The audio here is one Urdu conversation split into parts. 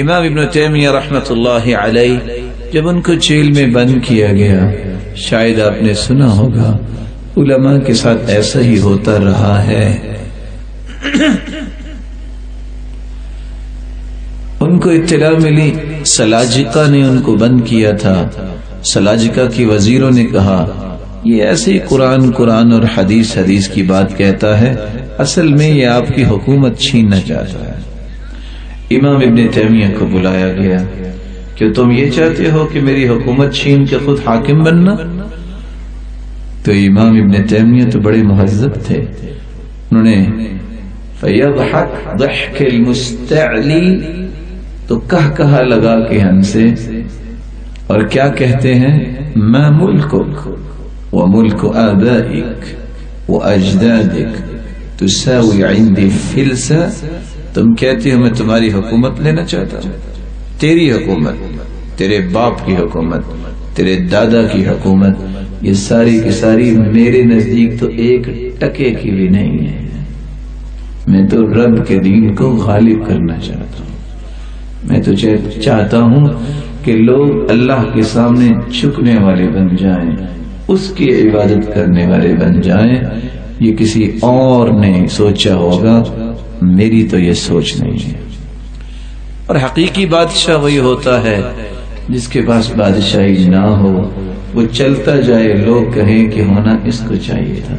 امام ابن تیمیہ رحمۃ اللہ علیہ جب ان کو جیل میں بند کیا گیا، شاید آپ نے سنا ہوگا علماء کے ساتھ ایسا ہی ہوتا رہا ہے۔ ان کو اطلاع ملی سلاجقہ نے ان کو بند کیا تھا۔ سلاجقہ کی وزیروں نے کہا یہ ایسے ہی قرآن اور حدیث کی بات کہتا ہے، اصل میں یہ آپ کی حکومت چھیننا چاہتا ہے۔ امام ابن تیمیہ کو بلایا گیا کہ تم یہ چاہتے ہو کہ میری حکومت چھین کے خود حاکم بننا؟ تو امام ابن تیمیہ تو بڑے مہذب تھے، انہوں نے فَيَضْحَكْ ضَحْكَ الْمُسْتَعْلِي تو کہا لگا کے ہنسے اور کیا کہتے ہیں مَا مُلْكُكْ وَمُلْكُ آبَائِكَ وَأَجْدَادِكَ تُسَاوِي عِنْدِي فِلْسَ، تم کہتے ہو میں تمہاری حکومت لینا چاہتا ہوں، تیری حکومت، تیرے باپ کی حکومت، تیرے دادا کی حکومت، یہ ساری کی ساری میرے نزدیک تو ایک ٹکے کی بھی نہیں ہے۔ میں تو رب کے دین کو غالب کرنا چاہتا ہوں، میں تو چاہتا ہوں کہ لوگ اللہ کے سامنے جھکنے والے بن جائیں، اس کی عبادت کرنے والے بن جائیں۔ یہ کسی اور نے سوچا ہوگا، میری تو یہ سوچ نہیں ہے۔ اور حقیقی بادشاہ وہی ہوتا ہے جس کے پاس بادشاہی نہ ہو، وہ چلتا جائے، لوگ کہیں کہ ہونا اس کو چاہیے تھا۔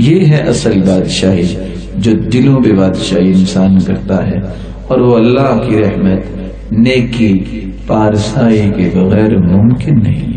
یہ ہے اصل بادشاہی، جو دلوں پہ بادشاہی انسان کرتا ہے، اور وہ اللہ کی رحمت، نیکی، پارسائی کے بغیر ممکن نہیں ہے۔